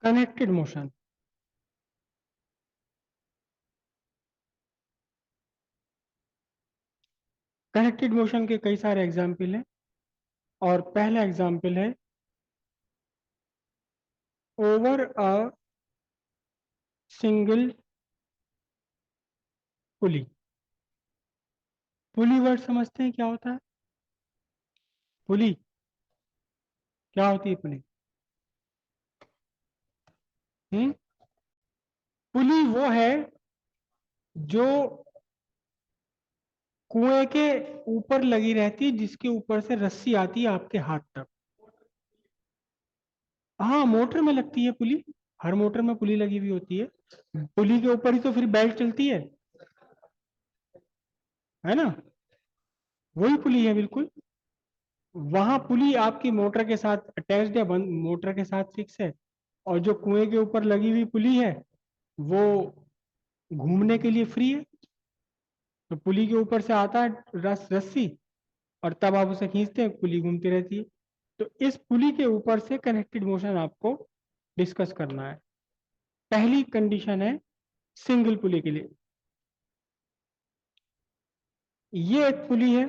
Connected motion. Connected motion के कई सारे एग्जाम्पल हैं, और पहला एग्जाम्पल है over a single pulley. Pulley word समझते हैं क्या होता है? पुली क्या होती है? पुली हम्म पुली वो है जो कुएं के ऊपर लगी रहती है, जिसके ऊपर से रस्सी आती है आपके हाथ तक। हाँ, मोटर में लगती है पुली। हर मोटर में पुली लगी हुई होती है। पुली के ऊपर ही तो फिर बेल्ट चलती है ना? वही पुली है बिल्कुल। वहां पुली आपकी मोटर के साथ अटैच्ड है, बंद मोटर के साथ फिक्स है। और जो कुएं के ऊपर लगी हुई पुली है वो घूमने के लिए फ्री है। तो पुली के ऊपर से आता है रस्सी, और तब आप उसे खींचते हैं, पुली घूमती रहती है। तो इस पुली के ऊपर से कनेक्टेड मोशन आपको डिस्कस करना है। पहली कंडीशन है सिंगल पुली के लिए। ये एक पुली है,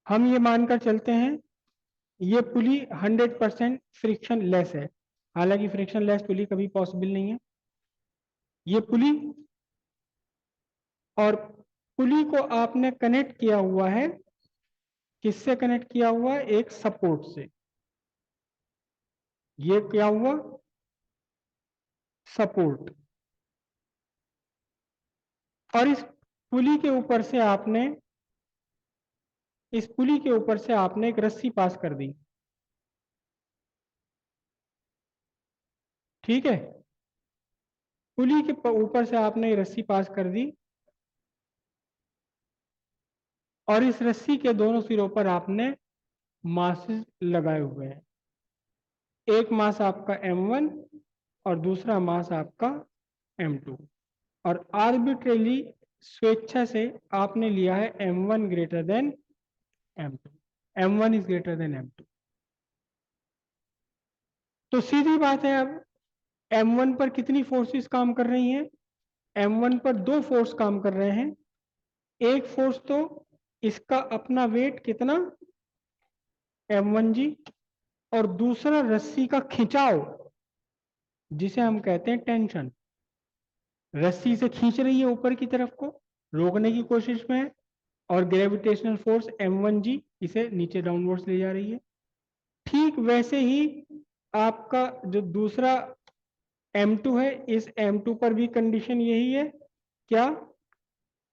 हम ये मानकर चलते हैं ये पुली 100% फ्रिक्शन लेस है। हालांकि फ्रिक्शन लेस पुली कभी पॉसिबल नहीं है। ये पुली, और पुली को आपने कनेक्ट किया हुआ है, किससे कनेक्ट किया हुआ है? एक सपोर्ट से। ये क्या हुआ? सपोर्ट। और इस पुली के ऊपर से आपने एक रस्सी पास कर दी। ठीक है, पुली के ऊपर से आपने एक रस्सी पास कर दी, और इस रस्सी के दोनों सिरों पर आपने मासेस लगाए हुए हैं। एक मास आपका M1 और दूसरा मास आपका M2। और आर्बिट्रेली, स्वेच्छा से आपने लिया है M1 greater than M2। M1 is greater than M2। तो सीधी बात है, अब M1 पर कितनी फोर्सेस काम कर रही हैं? M1 पर दो फोर्स काम कर रहे हैं। एक फोर्स तो इसका अपना वेट कितना, M1G, और दूसरा रस्सी का खिंचाव, जिसे हम कहते हैं टेंशन। रस्सी से खींच रही है ऊपर की तरफ को, रोकने की कोशिश में है, और ग्रेविटेशनल फोर्स M1G इसे नीचे डाउनवर्ड्स ले जा रही है। ठीक वैसे ही आपका जो दूसरा M2 है, इस M2 पर भी कंडीशन यही है, क्या?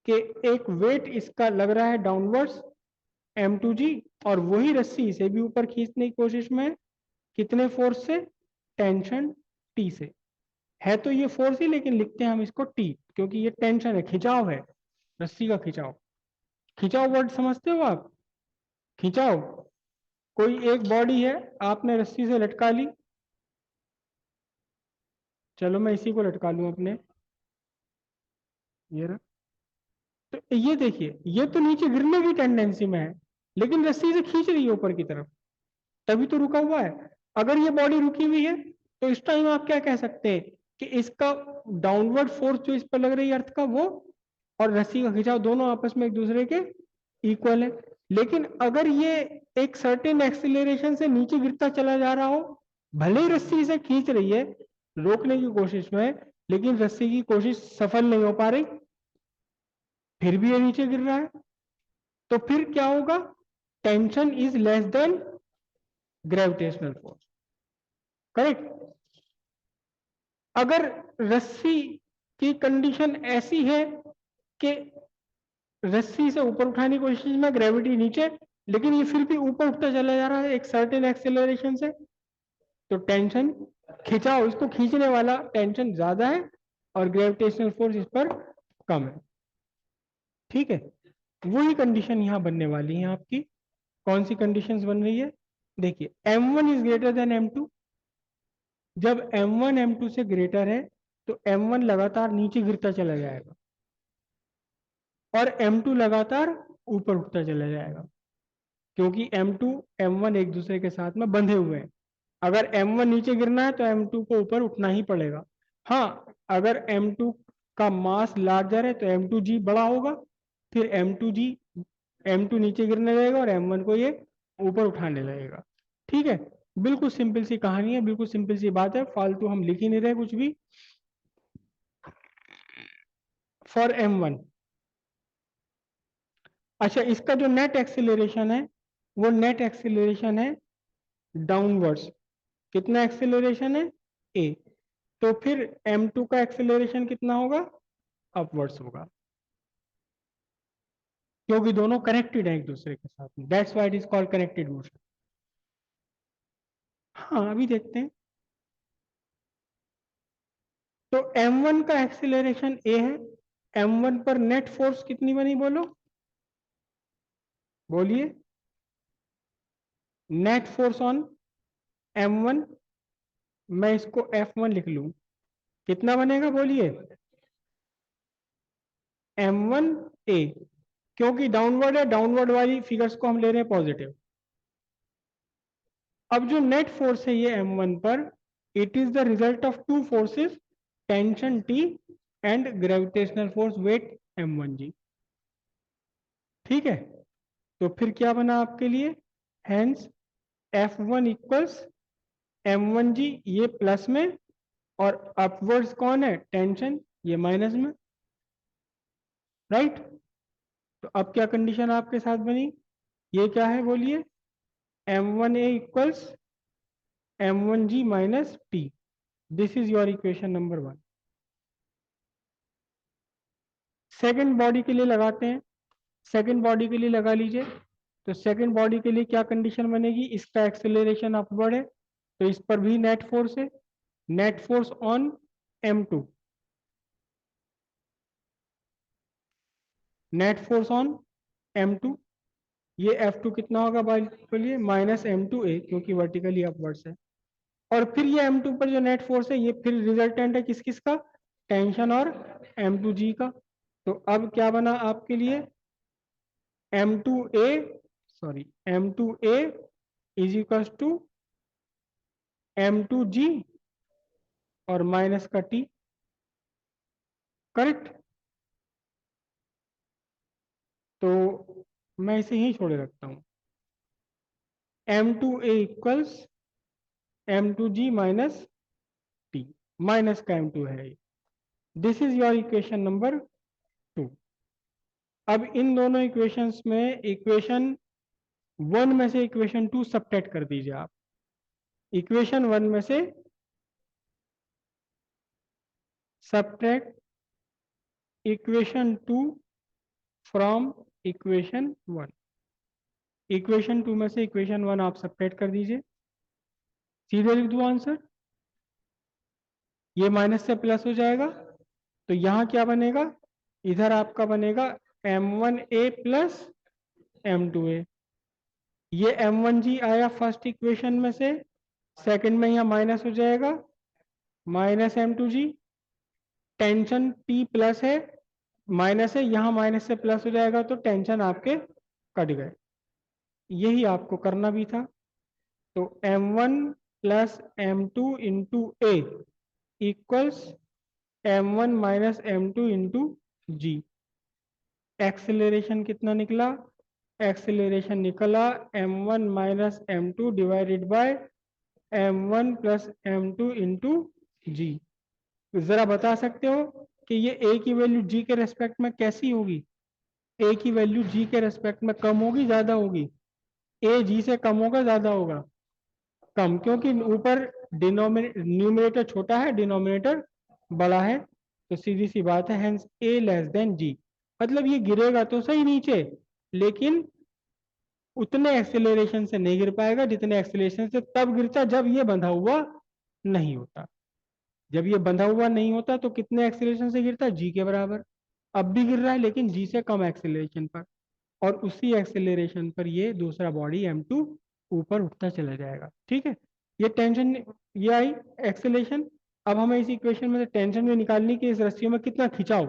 कि एक वेट इसका लग रहा है डाउनवर्ड्स, M2G, और वही रस्सी इसे भी ऊपर खींचने की कोशिश में है। कितने फोर्स से? टेंशन T से। है तो ये फोर्स ही, लेकिन लिखते हैं हम इसको T, क्योंकि ये टेंशन है, खिंचाव है, रस्सी का खिंचाव। खिंचाव वर्ड समझते हो आप? खिंचाव, कोई एक बॉडी है, आपने रस्सी से लटका ली। चलो मैं इसी को लटका लूं अपने, ये रहा। तो ये देखिए, ये तो नीचे गिरने की टेंडेंसी में है, लेकिन रस्सी से खींच रही है ऊपर की तरफ, तभी तो रुका हुआ है। अगर ये बॉडी रुकी हुई है, तो इस टाइम आप क्या कह सकते हैं कि इसका डाउनवर्ड फोर्स जो इस पर लग रही है अर्थ का, वो और रस्सी का खिंचाव दोनों आपस में एक दूसरे के इक्वल है। लेकिन अगर ये एक सर्टेन एक्सीलरेशन से नीचे गिरता चला जा रहा हो, भले ही रस्सी इसे खींच रही है रोकने की कोशिश में, लेकिन रस्सी की कोशिश सफल नहीं हो पा रही, फिर भी ये नीचे गिर रहा है, तो फिर क्या होगा? Tension is less than gravitational force. Correct. अगर रस्सी की कंडीशन ऐसी है कि रस्सी से ऊपर उठाने की कोशिश में, ग्रेविटी नीचे, लेकिन ये फिर भी ऊपर उठता चला जा रहा है एक सर्टेन एक्सेलरेशन से, तो टेंशन, खिंचाव, इसको खींचने वाला टेंशन ज्यादा है, और ग्रेविटेशनल फोर्स इस पर कम है। ठीक है, वही कंडीशन यहां बनने वाली है आपकी। कौन सी कंडीशंस बन रही है? देखिए, M1 is greater than M2। जब M1 M2 से ग्रेटर है, तो M1 लगातार नीचे गिरता चला जाएगा, और M2 लगातार ऊपर उठता चला जाएगा, क्योंकि M2 M1 एक दूसरे के साथ में बंधे हुए हैं। अगर M1 नीचे गिरना है तो M2 को ऊपर उठना ही पड़ेगा। हाँ, अगर M2 का मास लार्जर है तो M2G बड़ा होगा, फिर M2 नीचे गिरने लगेगा और M1 को ये ऊपर उठाने लगेगा। ठीक है, बिल्कुल सिंपल सी कहानी है, बिल्कुल सिंपल सी बात है, फालतू हम लिख ही नहीं रहे कुछ भी। फॉर M1, अच्छा इसका जो नेट एक्सेलरेशन है वो नेट एक्सेलरेशन है डाउनवर्ड्स। कितना एक्सेलरेशन है? ए। तो फिर M2 का एक्सेलरेशन कितना होगा? अपवर्ड्स होगा, क्योंकि दोनों कनेक्टेड है एक दूसरे के साथ में, that's why it is called connected motion. हाँ अभी देखते हैं। तो M1 का एक्सेलरेशन ए है, M1 पर नेट फोर्स कितनी बनी बोलो, बोलिए। नेट फोर्स ऑन M1, मैं इसको F1 लिख लूं, कितना बनेगा बोलिए? M1 ए, क्योंकि डाउनवर्ड है, डाउनवर्ड वाली फिगर्स को हम ले रहे हैं पॉजिटिव। अब जो नेट फोर्स है ये M1 पर, it is the result of two forces, tension T and gravitational force weight M1G। ठीक है, तो फिर क्या बना आपके लिए? हेंस F1 इक्वल्स M1G, ये प्लस में, और अपवर्ड्स कौन है? टेंशन, ये माइनस में। राइट, तो अब क्या कंडीशन आपके साथ बनी? ये क्या है बोलिए? M1A equals M1G minus T। This is your equation number 1। Second body के लिए लगाते हैं, सेकेंड बॉडी के लिए लगा लीजिए। तो सेकेंड बॉडी के लिए क्या कंडीशन बनेगी? इसका एक्सेलरेशन अपवर्ड है, तो इस पर भी नेट फोर्स है, net force on M2, net force on M2, ये F2 कितना होगा बोलिए? माइनस M2A, क्योंकि वर्टिकली अपवर्ड्स है। और फिर ये M2 पर जो नेट फोर्स है ये फिर रिजल्टेंट है किस किस का? टेंशन और M2G का। तो अब क्या बना आपके लिए? M2A, sorry, M2A is equal to M2G और माइनस का T। करेक्ट, तो मैं इसे ही छोड़े रखता हूं। M2A equals M2G minus T, minus का M2 है। This is your equation number 2। अब इन दोनों इक्वेशंस में इक्वेशन 1 में से इक्वेशन 2 सबट्रैक्ट कर दीजिए आप। इक्वेशन 1 में से subtract equation 2 from equation 1। Equation 2 में से इक्वेशन 1 आप सबट्रैक्ट कर दीजिए, सीधे लिख दो आंसर। ये माइनस से प्लस हो जाएगा, तो यहां क्या बनेगा? इधर आपका बनेगा M1A प्लस M2A। ये M1G आया फर्स्ट इक्वेशन में से, सेकंड में यहां माइनस हो जाएगा, minus M2G। Tension T plus है, माइनस है, यहां माइनस से प्लस हो जाएगा, तो टेंशन आपके कट गए। यही आपको करना भी था। तो M1 plus M2 into a equals M1 minus M2 into g. Acceleration कितना निकला? एक्सेलरेशन निकला M1 minus M2 divided by M1 plus M2 into g. जरा बता सकते हो कि ये ए की वैल्यू जी के रेस्पेक्ट में कैसी होगी? ए की वैल्यू जी के रेस्पेक्ट में कम होगी, ज्यादा होगी? ए जी से कम होगा, ज्यादा होगा? कम, क्योंकि ऊपर न्यूमरेटर छोटा है, डिनोमिनेटर बड़ा है, तो सीधी सी बात है, हेंस ए लेस देन जी। मतलब ये गिरेगा तो सही नीचे, लेकिन उतने एक्सेलरेशन से नहीं गिर पाएगा जितने एक्सेलरेशन से तब गिरता जब ये बंधा हुआ नहीं होता। जब ये बंधा हुआ नहीं होता तो कितने एक्सेलरेशन से गिरता? जी के बराबर। अब भी गिर रहा है लेकिन जी से कम एक्सेलरेशन पर, और उसी एक्सेलरेशन पर ये दूसरा बॉडी M2 ऊपर उठता चला जाएगा। ठीक है, ये टेंशन, ये आई एक्सेलरेशन। अब हमें इस इक्वेशन में से टेंशन में निकालनी कि इस रस्सियों में कितना खिंचाव,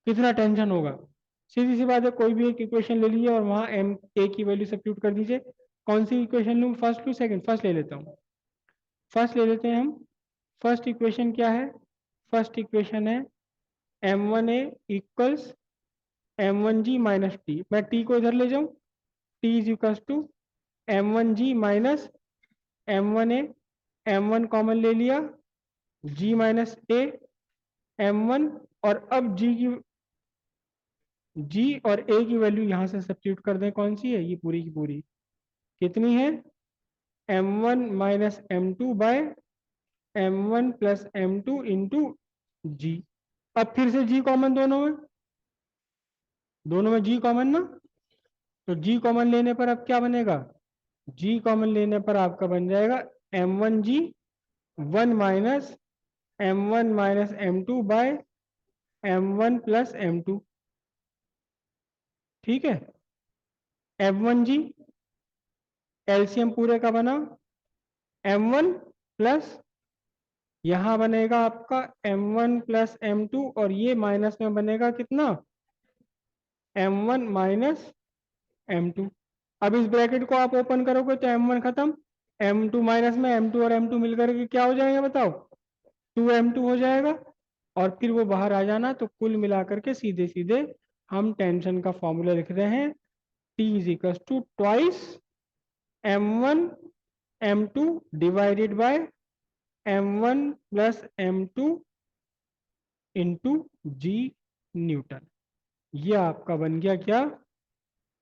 कितना टेंशन होगा। सीधी सी बात है, कोई भी एक इक्वेशन ले लीजिए और वहां M A की वैल्यू सब्स्टिट्यूट कर दीजिए। कौन सी इक्वेशन लूँ? फर्स्ट लूँ सेकंड? फर्स्ट ले लेता हूँ। फर्स्ट ले लेते हैं हम। फर्स्ट इक्वेशन क्या है? फर्स्ट इक्वेशन है m1a equals m1g minus T. मैं t को इधर ले जाऊं, t is equals to m1g minus m1a, m1 common ले लिया, g माइनस a m1, और अब g और a की वैल्यू यहां से सब्स्टिट्यूट कर दें। कौन सी है ये? पूरी की पूरी कितनी है? m1 minus m2 by m1 plus m2 into g. अब फिर से g कॉमन दोनों में g कॉमन ना, तो g कॉमन लेने पर अब क्या बनेगा? g कॉमन लेने पर आपका बन जाएगा m1g 1 minus m1 minus m2 by m1 plus m2। ठीक है, m1g एलसीएम पूरे का बना m1 प्लस, यहां बनेगा आपका m1 प्लस m2, और ये माइनस में बनेगा कितना? m1 minus m2। अब इस ब्रैकेट को आप ओपन करोगे तो m1 खत्म, m2 माइनस में m2 और m2 मिलकर के क्या हो जाएगा बताओ? 2m2 हो जाएगा। और फिर वो बाहर आ जाना, तो कुल मिलाकर के सीधे सीधे हम टेंशन का फॉर्मूला लिख रहे हैं, T is equal to twice m1 m2 divided by m1 plus m2 into g newton. ये आपका बन गया क्या?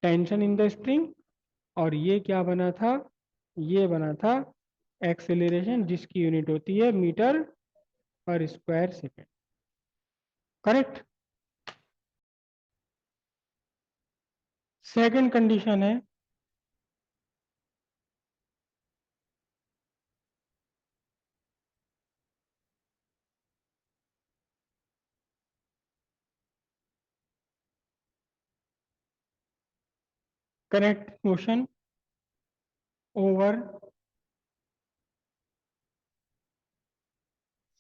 Tension in the string. और ये क्या बना था? ये बना था एक्सेलरेशन, जिसकी यूनिट होती है मीटर पर square second. Correct. Second condition है correct motion over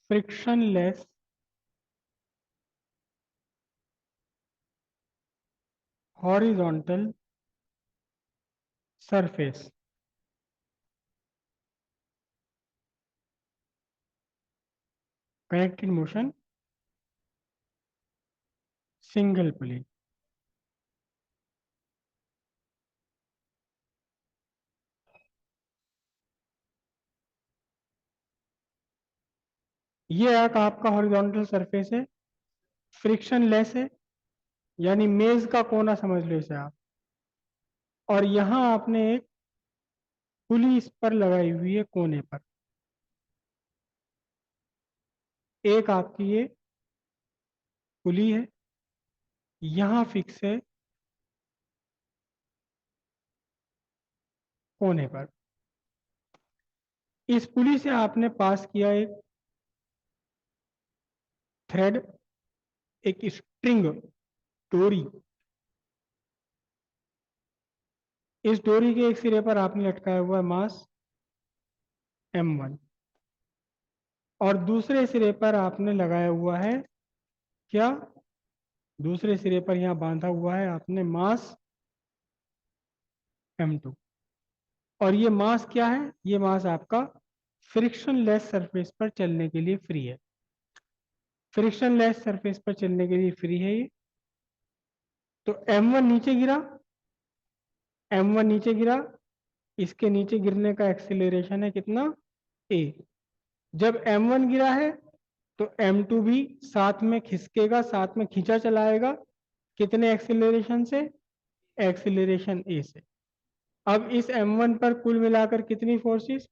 frictionless horizontal surface. Corrected motion single plane. ये एक आपका हॉरिजॉन्टल सरफेस है, फ्रिक्शनलेस है, यानी मेज का कोना समझ लो इसे आप। और यहां आपने एक पुली इस पर लगाई हुई है कोने पर। एक आपकी ये पुली है, यहां फिक्स है कोने पर। इस पुली से आपने पास किया एक थ्रेड, एक स्ट्रिंग, डोरी। इस डोरी के एक सिरे पर आपने लटकाया हुआ है मास m1, और दूसरे सिरे पर आपने लगाया हुआ है क्या? दूसरे सिरे पर यहां बांधा हुआ है आपने मास m2। और ये मास क्या है? ये मास आपका फ्रिक्शनलेस सरफेस पर चलने के लिए फ्री है। फ्रिक्शनलेस सरफेस पर चलने के लिए फ्री है ये। तो m1 नीचे गिरा, m1 नीचे गिरा, इसके नीचे गिरने का एक्सीलरेशन है कितना? a। जब m1 गिरा है तो m2 भी साथ में खिसकेगा, साथ में खींचा चलाएगा। कितने एक्सीलरेशन से? एक्सीलरेशन a से। अब इस m1 पर कुल मिलाकर कितनी फोर्सेस?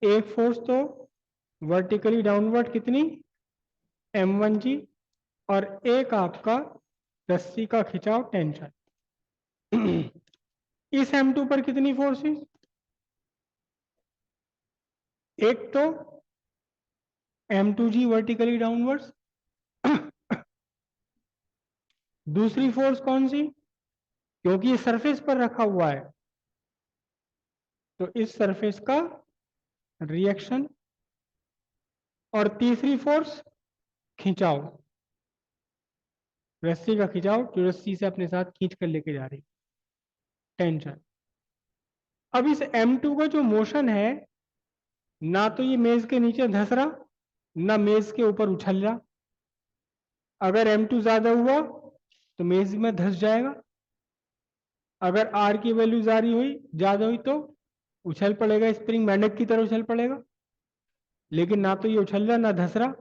एक फोर्स तो वर्टिकली डाउनवर्ड कितनी? m1g, और एक आपका रस्सी का खिंचाव टेंशन। इस m2 पर कितनी फोर्सेस? एक तो m2g वर्टिकली डाउनवर्ड्स, दूसरी फोर्स कौन सी? क्योंकि ये सरफेस पर रखा हुआ है, तो इस सरफेस का रिएक्शन, और तीसरी फोर्स खिंचाव, रस्सी का खिंचाव, जो रस्सी से अपने साथ खींच कर लेके जा रही, टेंशन। अब इस m2 का जो मोशन है ना तो ये मेज के नीचे धस रहा, ना मेज के ऊपर उछल रहा। अगर m2 ज्यादा हुआ तो मेज में धस जाएगा, अगर r की वैल्यू ज्यादा हुई तो उछल पड़ेगा, स्प्रिंग मेंढक की तरह उछल पड़ेगा। लेकिन ना तो ये उछल रहा ना धस रहा,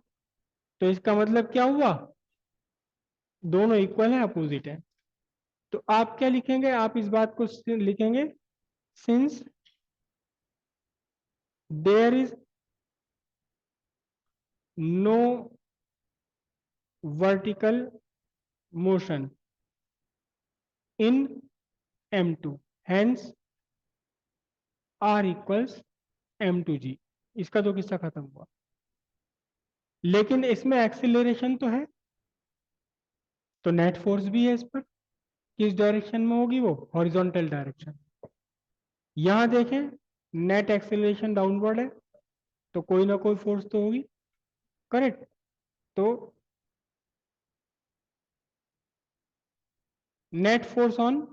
तो इसका मतलब क्या हुआ, दोनों इक्वल है, अपोजिट है। तो आप क्या लिखेंगे, आप इस बात को लिखेंगे, since there is no vertical motion in m2 hence r equals m2g। इसका तो किस्सा खत्म हुआ। लेकिन इसमें एक्सीलरेशन तो है, तो नेट फोर्स भी है इस पर। किस डायरेक्शन में होगी वो, हॉरिजॉन्टल डायरेक्शन। यहां देखें, नेट एक्सीलरेशन डाउनवर्ड है, तो कोई ना कोई फोर्स तो होगी, करेक्ट। तो नेट फोर्स ऑन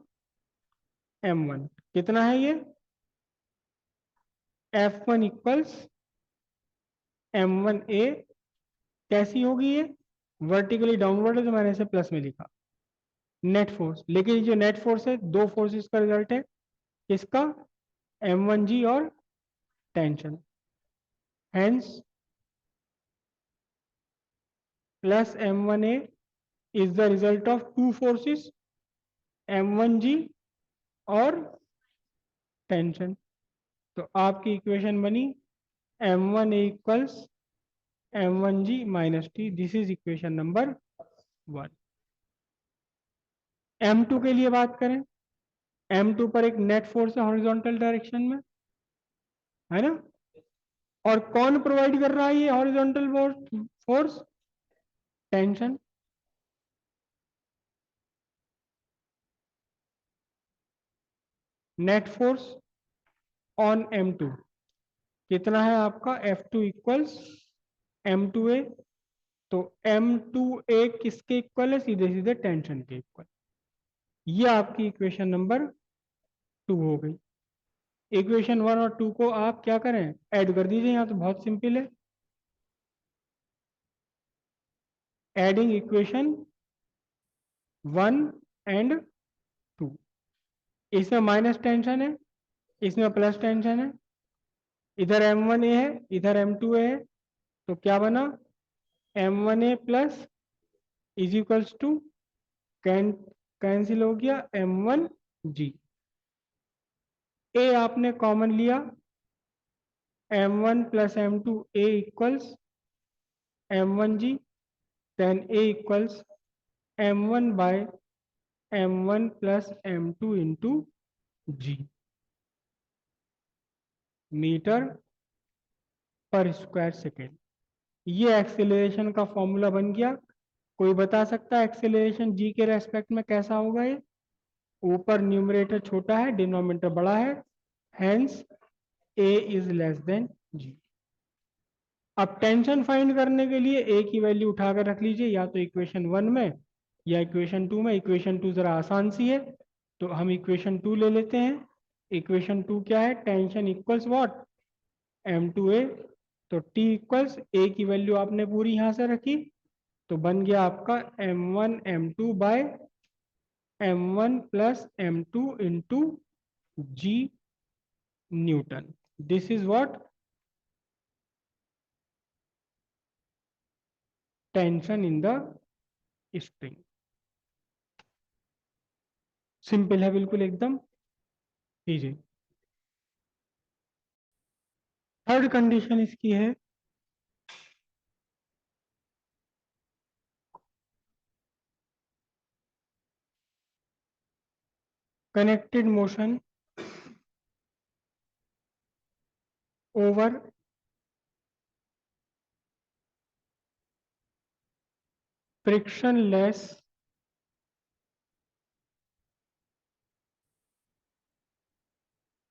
m1 कितना है ये, F1 इक्वल्स m1a। कैसी होगी ये, वर्टिकली डाउनवर्ड है तो मैंने इसे प्लस में लिखा, नेट फोर्स। लेकिन जो नेट फोर्स है, दो फोर्सेस का रिजल्ट है, इसका m1g और tension. Hence plus m1a is the result of two forces, m1g और टेंशन। तो आपकी इक्वेशन बनी m1a equals m1g minus T. This is equation number 1। m2 के लिए बात करें, m2 पर एक नेट फोर्स है हॉरिजॉन्टल डायरेक्शन में, है ना। और कौन प्रोवाइड कर रहा है ये horizontal force, tension. Net force on m2 कितना है आपका, F2 इक्वल्स m2a। तो m2a किसके इक्वल है, सीधे सीधे टेंशन के इक्वल। ये आपकी इक्वेशन नंबर 2 हो गई। इक्वेशन 1 और 2 को आप क्या करें, ऐड कर दीजिए। यहाँ तो बहुत सिंपल है, एडिंग इक्वेशन 1 एंड 2। इसमें माइनस टेंशन है, इसमें प्लस टेंशन है, इधर m1a है इधर m2a है, तो क्या बना, m1a plus is equals to, cancel हो गया m1g। a आपने कॉमन लिया, m1 plus m2 a equals m1g, then a equals m1 by m1 plus m2 into g, metre पर स्क्वायर सेकेंड। ये एक्सेलरेशन का फॉर्मूला बन गया। कोई बता सकता है एक्सेलरेशन g के रेस्पेक्ट में कैसा होगा ये, ऊपर न्यूमरेटर छोटा है डिनोमिनेटर बड़ा है, hence a is less than g। अब टेंशन फाइंड करने के लिए a की वैल्यू उठाकर रख लीजिए, या तो इक्वेशन 1 में या इक्वेशन 2 में। इक्वेशन 2 जरा आसान सी है, तो हम इक्वेशन 2 ले लेते हैं। इक्वेशन 2 क्या है, टेंशन इक्वल्स व्हाट, m2a। तो t इक्वल्स a की वैल्यू आपने पूरी यहां से रखी, तो बन गया आपका m1 m2 by m1 plus m2 into g newton. This is what, tension in the spring. Simple है बिल्कुल एकदम इजी। थर्ड कंडीशन इसकी है, connected motion over frictionless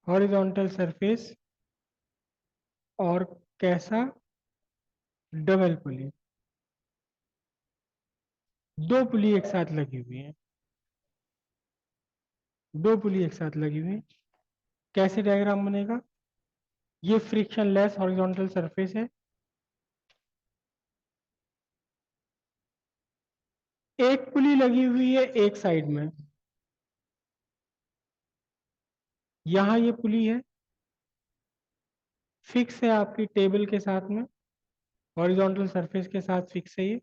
horizontal surface, और कैसा, डबल पुली। दो पुली एक साथ लगी हुई है, दो पुली एक साथ लगी हुई है। कैसे डायग्राम बनेगा, ये फ्रिक्शनलेस हॉरिजॉन्टल सरफेस है। एक पुली लगी हुई है एक साइड में, यहां ये पुली है, फिक्स है आपकी टेबल के साथ में, हॉरिजॉन्टल सरफेस के साथ फिक्स है ये।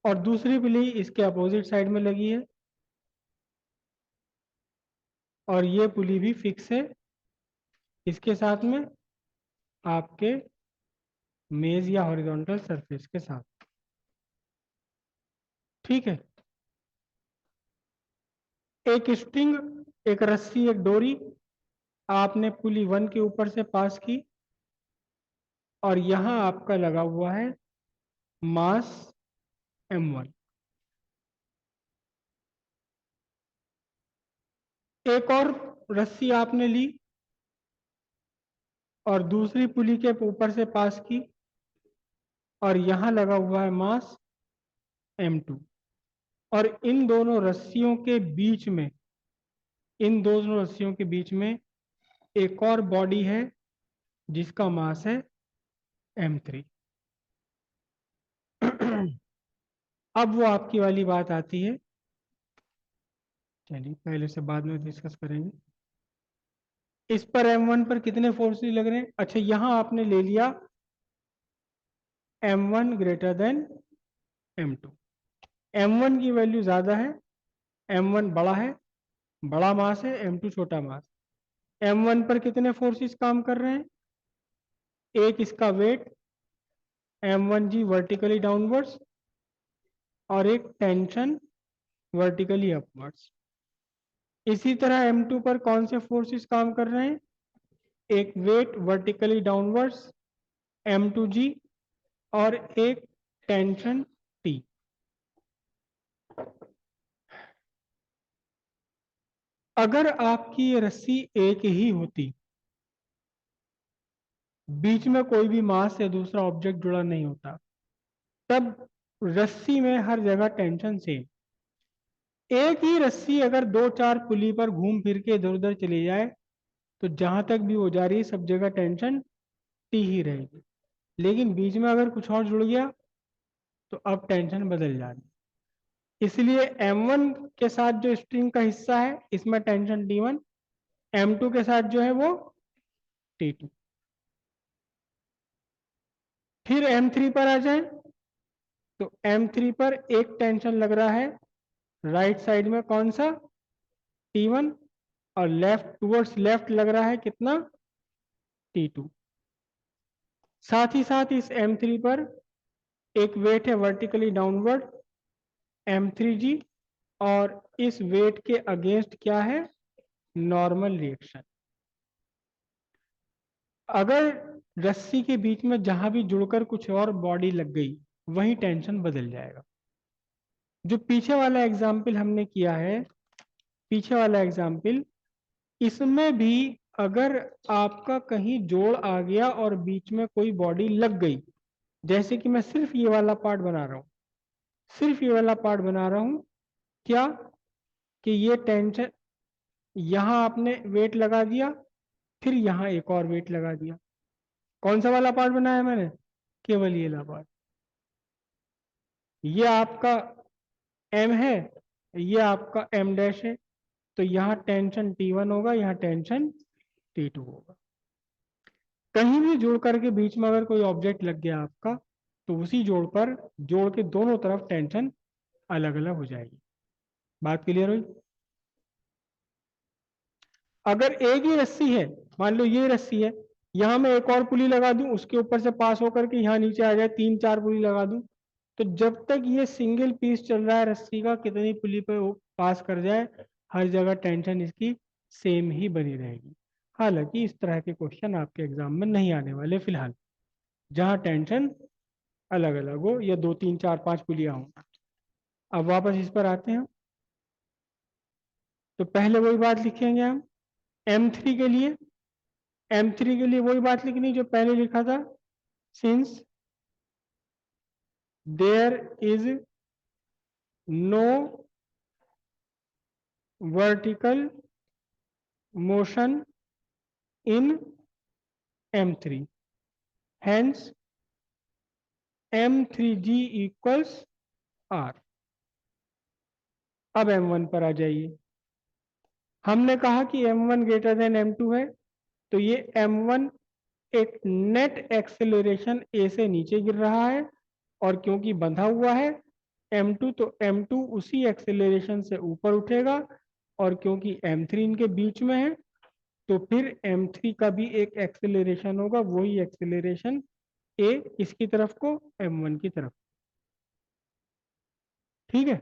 और दूसरी पुली इसके अपोजिट साइड में लगी है, और ये पुली भी फिक्स है इसके साथ में, आपके मेज या हॉरिजॉन्टल सरफेस के साथ। ठीक है। एक स्ट्रिंग, एक रस्सी, एक डोरी आपने पुली 1 के ऊपर से पास की, और यहां आपका लगा हुआ है मास m1। एक और रस्सी आपने ली और दूसरी पुली के ऊपर से पास की, और यहां लगा हुआ है मास m2। और इन दोनों रस्सियों के बीच में, इन दोनों रस्सियों के बीच में एक और बॉडी है जिसका मास है m3। अब वो आपकी वाली बात आती है, चलिए पहले से बाद में डिस्कस करेंगे। इस पर m1 पर कितने फोर्सेस लग रहे हैं? अच्छा, यहां आपने ले लिया m1 greater than m2। m1 की वैल्यू ज्यादा है, m1 बड़ा है, बड़ा मास है, m2 छोटा मास। m1 पर कितने फोर्सेस काम कर रहे हैं? एक इसका वेट m1g वर्टिकली डाउनवर्ड्स, और एक टेंशन वर्टिकली अपवर्ड्स। इसी तरह m2 पर कौन से फोर्सेस काम कर रहे हैं? एक वेट वर्टिकली डाउनवर्ड्स m2g, और एक टेंशन t। अगर आपकी ये रस्सी एक ही होती, बीच में कोई भी मास या दूसरा ऑब्जेक्ट जुड़ा नहीं होता, तब रस्सी में हर जगह टेंशन सेम। एक ही रस्सी अगर 2-4 पुली पर घूम फिर के इधर उधर चली जाए, तो जहां तक भी वो जा रही है सब जगह टेंशन टी ही रहेगी। लेकिन बीच में अगर कुछ और जुड़ गया तो अब टेंशन बदल जाती। इसलिए m1 के साथ जो स्ट्रिंग का हिस्सा है इसमें टेंशन t1, m2 के साथ जो है वो t2। फिर m3 पर आ जाए, तो m3 पर एक टेंशन लग रहा है राइट साइड में, कौन सा? t1। और लेफ्ट टुवर्ड्स लेफ्ट लग रहा है कितना? t2। साथ ही साथ इस m3 पर एक वेट है वर्टिकली डाउनवर्ड m3g, और इस वेट के अगेंस्ट क्या है? Normal reaction. अगर रस्सी के बीच में जहां भी जुड़कर कुछ और बॉडी लग गई, वही टेंशन बदल जाएगा। जो पीछे वाला एग्जाम्पल हमने किया है, पीछे वाला एग्जाम्पल, इसमें भी अगर आपका कहीं जोड़ आ गया और बीच में कोई बॉडी लग गई, जैसे कि मैं सिर्फ ये वाला पार्ट बना रहा हूं, सिर्फ ये वाला पार्ट बना रहा हूं, क्या कि ये टेंशन, यहां आपने वेट लगा दिया, फिर यहां एक और वेट लगा दिया। कौन सा वाला पार्ट बनाया मैंने? केवल ये वाला पार्ट। ये आपका m है, ये आपका m डैश है, तो यहाँ टेंशन t1 होगा, यहाँ टेंशन t2 होगा। कहीं भी जोड़ करके बीच में अगर कोई ऑब्जेक्ट लग गया आपका, तो उसी जोड़ पर, जोड़ के दोनों तरफ टेंशन अलग अलग हो जाएगी। बात क्लियर हुई? अगर एक ही रस्सी है, मान लो ये रस्सी है, यहां मैं एक और पुली लगा दूं, उसके ऊपर से पास होकर के यहां नीचे आ जाए, 3-4 पुली लगा दूं, तो जब तक ये सिंगल पीस चल रहा है रस्सी का, कितनी पुली पे वो पास कर जाए, हर जगह टेंशन इसकी सेम ही बनी रहेगी। हालांकि इस तरह के क्वेश्चन आपके एग्जाम में नहीं आने वाले फिलहाल, जहां टेंशन अलग अलग हो या 2-3-4-5 पुलियां हों। अब वापस इस पर आते हैं, तो पहले वही बात लिखेंगे हम m3 के लिए। m3 के लिए वही बात लिखनी जो पहले लिखा था, since there is no vertical motion in M3, hence M3G equals R। अब M1 पर आ जाइए। हमने कहा कि M1 ग्रेटर देन M2 है, तो ये M1 एक नेट एक्सेलरेशन A से नीचे गिर रहा है, और क्योंकि बंधा हुआ है M2, तो M2 उसी एक्सेलरेशन से ऊपर उठेगा, और क्योंकि M3 इनके बीच में है, तो फिर M3 का भी एक एक्सेलरेशन होगा, वही एक्सेलरेशन A इसकी तरफ को, M1 की तरफ। ठीक है,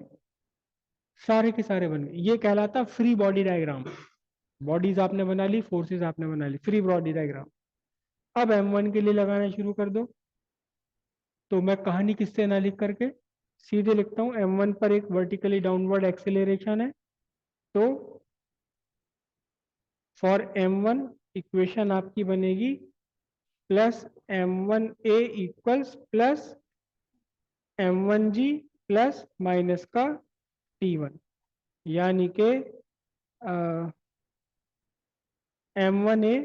सारे के सारे बन गए। ये कहलाता फ्री बॉडी डायग्राम। बॉडीज आपने बना ली, फोर्सेस आपने बना ली, फ्री बॉडी डायग्राम। अब M1 के लिए लगाना शुरू कर दो। तो मैं कहानी किससे ना लिख करके सीधे लिखता हूं। M1 पर एक वर्टिकली डाउनवर्ड एक्सेलरेशन है, तो फॉर M1 इक्वेशन आपकी बनेगी plus M1A equals plus M1G plus minus का T1, यानी के M1A,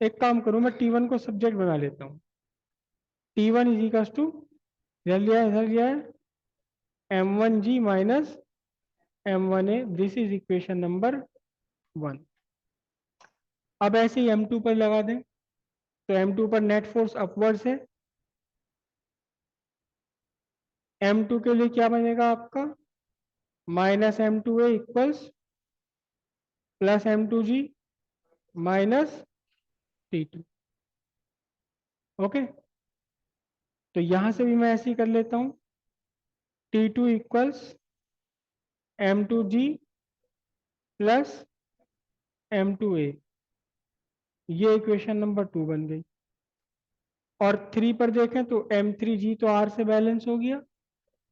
एक काम करूं मैं T1 को सब्जेक्ट बना लेता हूं। T1 इज इक्वल टू, इधर लिया है M1G minus M1A, this is equation number 1। अब ऐसे ही M2 पर लगा दें, तो M2 पर नेट फोर्स अपवर्ड्स है। M2 के लिए क्या बनेगा आपका, minus M2A equals plus M2G minus T2। Okay, तो यहां से भी मैं ऐसे ही कर लेता हूं, T2 equals M2G plus M2A, ये इक्वेशन नंबर 2 बन गई। और 3 पर देखें तो M3G तो R से बैलेंस हो गया,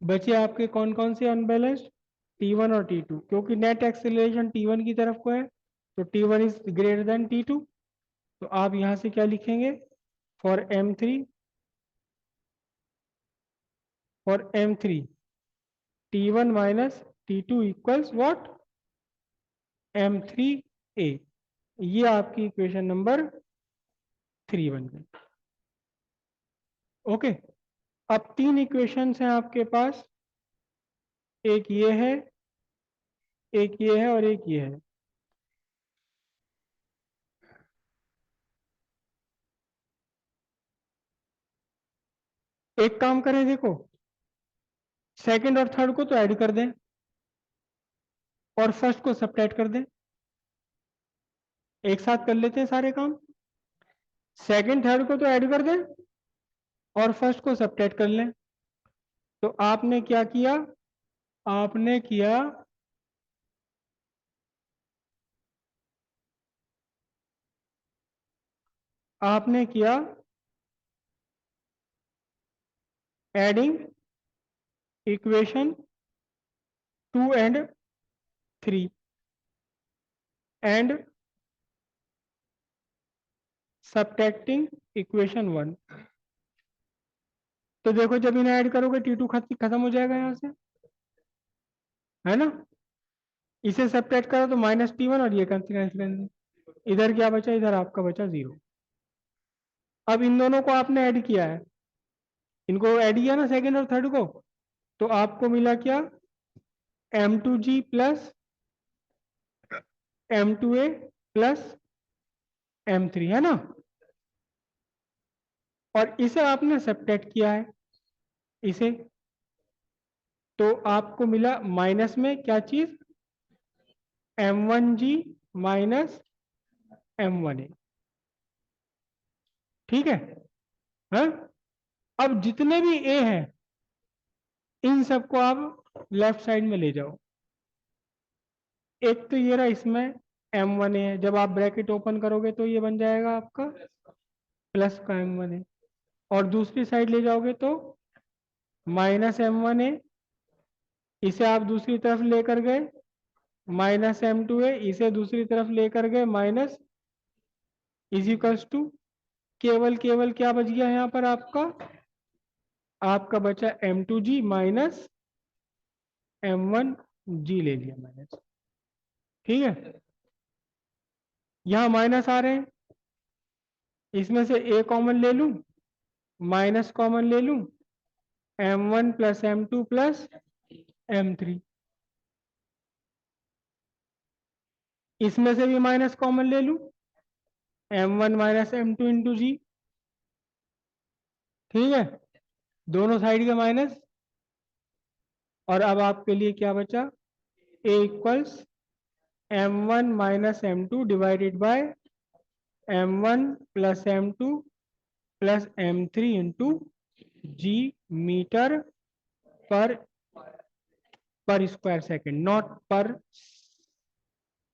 बचे आपके कौन कौन से अनबैलेंस्ड, T1 और T2, क्योंकि नेट एक्सेलरेशन T1 की तरफ को है, तो T1 is greater than T2। तो आप यहां से क्या लिखेंगे, for M3 T1 minus T2 equals what, M3A। ये आपकी इक्वेशन नंबर 3 बन गई। ओके, अब 3 इक्वेशंस हैं आपके पास, एक ये है, एक ये है, और एक ये है। एक काम करें, देखो सेकंड और थर्ड को तो ऐड कर दें, और फर्स्ट को सब्ट्रैक्ट कर दें। एक साथ कर लेते हैं सारे काम। सेकंड थर्ड को तो ऐड कर दें, और फर्स्ट को सब्ट्रैक्ट कर लें। तो आपने क्या किया, आपने किया आपने किया adding equation 2 and 3 and subtracting equation 1। तो देखो, जब इन्हें ऐड करोगे T2 खत्म हो जाएगा यहां से, है ना। इसे सब्ट्रैक्ट करो तो माइनस T1, और ये कैंसिल, इधर क्या बचा, इधर आपका बचा 0। अब इन दोनों को आपने ऐड किया है, इनको ऐड किया ना सेकंड और थर्ड को, तो आपको मिला क्या, M2G plus M2A plus M3, है ना। और इसे आपने सब्ट्रैक्ट किया है, इसे, तो आपको मिला माइनस में क्या चीज, M1G माइनस M1A। ठीक है, हाँ। अब जितने भी A हैं, इन सबको आप लेफ्ट साइड में ले जाओ। एक तो ये रहा, इसमें M1A है, जब आप ब्रैकेट ओपन करोगे तो ये बन जाएगा आपका प्लस का M1A, और दूसरी साइड ले जाओगे तो माइनस M1A, इसे आप दूसरी तरफ लेकर गए, माइनस M2A, इसे दूसरी तरफ लेकर गए, माइनस, इज इक्वल्स टू, केवल केवल क्या बच गया यहाँ पर आपका, आपका बचा M2G माइनस M1G ले लिया माइनस। ठीक है, यहां माइनस आ रहे हैं, इसमें से ए कॉमन ले लूं, माइनस कॉमन ले लूं, m1 plus m2 plus m3। इसमें से भी माइनस कॉमन ले लूं, m1 माइनस m2 इंटू जी। ठीक है, दोनों साइड के माइनस। और अब आपके लिए क्या बचा, a equals m1 minus m2 divided by m1 plus m2 plus m3 into g metre पर स्क्वायर सेकंड, नॉट पर,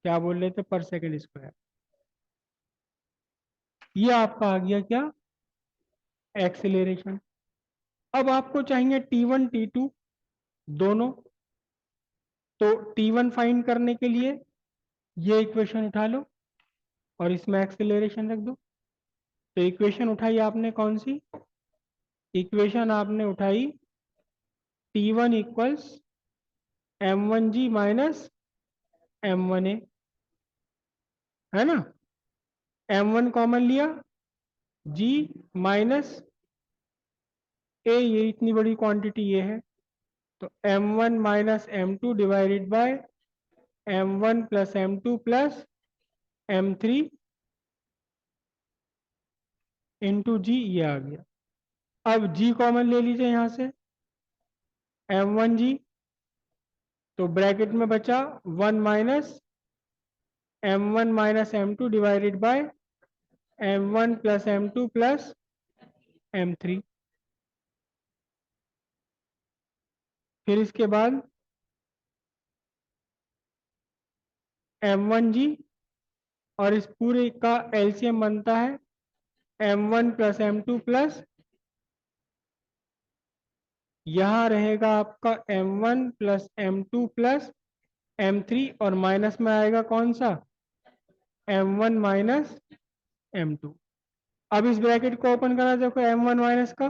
क्या बोल रहे थे, पर सेकंड स्क्वायर। ये आपका आ गया क्या, एक्सेलरेशन। अब आपको चाहिए T1 T2 दोनों। तो T1 फाइंड करने के लिए ये इक्वेशन उठा लो और इसमें एक्सेलरेशन रख दो। तो इक्वेशन उठाई आपने कौन सी, इक्वेशन आपने उठाई T1 equals m1g minus m1a, है ना। m1 कॉमन लिया, g माइनस a, ये इतनी बड़ी क्वांटिटी ये है, तो m1 minus m2 divided by m1 plus m2 plus m3 into g, ये आ गया। अब g कॉमन ले लीजिए यहां से, m1g, तो ब्रैकेट में बचा 1 minus m1 minus m2 divided by m1 plus m2 plus m3। फिर इसके बाद m1g, और इस पूरे का एलसीएम बनता है m1 प्लस m2 प्लस, यहां रहेगा आपका m1 plus m2 plus m3, और माइनस में आएगा कौन सा, m1 माइनस m2। अब इस ब्रैकेट को ओपन करा, देखो m1 माइनस का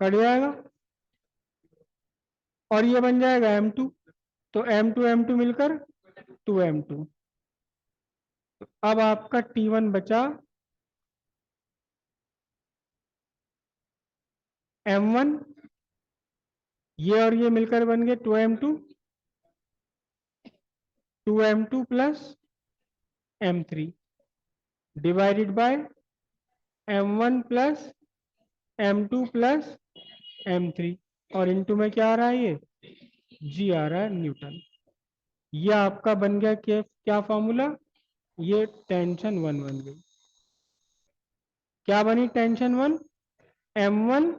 कट जाएगा और ये बन जाएगा m2। तो m2 m2 मिलकर 2m2। अब आपका T1 बचा m1, ये और ये मिलकर बन गए 2m2, 2m2 plus m3 divided by m1 plus m2 plus m3, और इनटू में क्या आ रहा है, ये जी आ रहा है, न्यूटन। ये आपका बन गया क्या फॉर्मूला, ये टेंशन वन बन गई। क्या बनी tension one, m1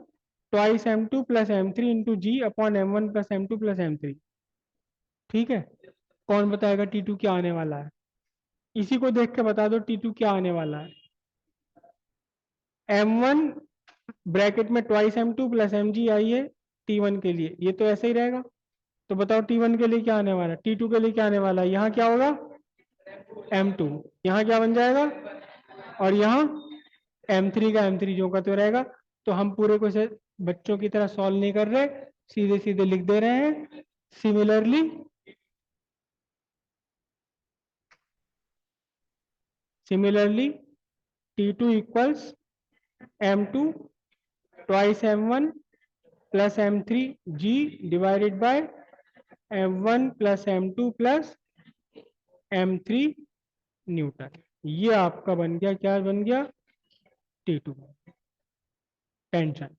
twice m2 plus m3 into g upon m1 plus m2 plus m3। ठीक है, कौन बताएगा T2 क्या आने वाला है, इसी को देख के बता दो T2 क्या आने वाला है। m1 ब्रैकेट में ट्वाइस m2 प्लस mg आई है T1 के लिए, ये तो ऐसे ही रहेगा। तो बताओ T1 के लिए क्या आने वाला है, T2 के लिए क्या आने वाला है, यहाँ क्या होगा m2, यहाँ क्या बन जाएगा, और यहाँ m3 का m3 जो का तो रहेगा। तो हम पूरे को से बच्चों की तरह सॉल्व नहीं कर रहे, सीधे सीधे लिख दे रहे हैं। Similarly T2 equals m2 twice m1 plus m3 g divided by m1 plus m2 plus m3 Newton. ये आपका बन गया, क्या बन गया, T2 टेंशन।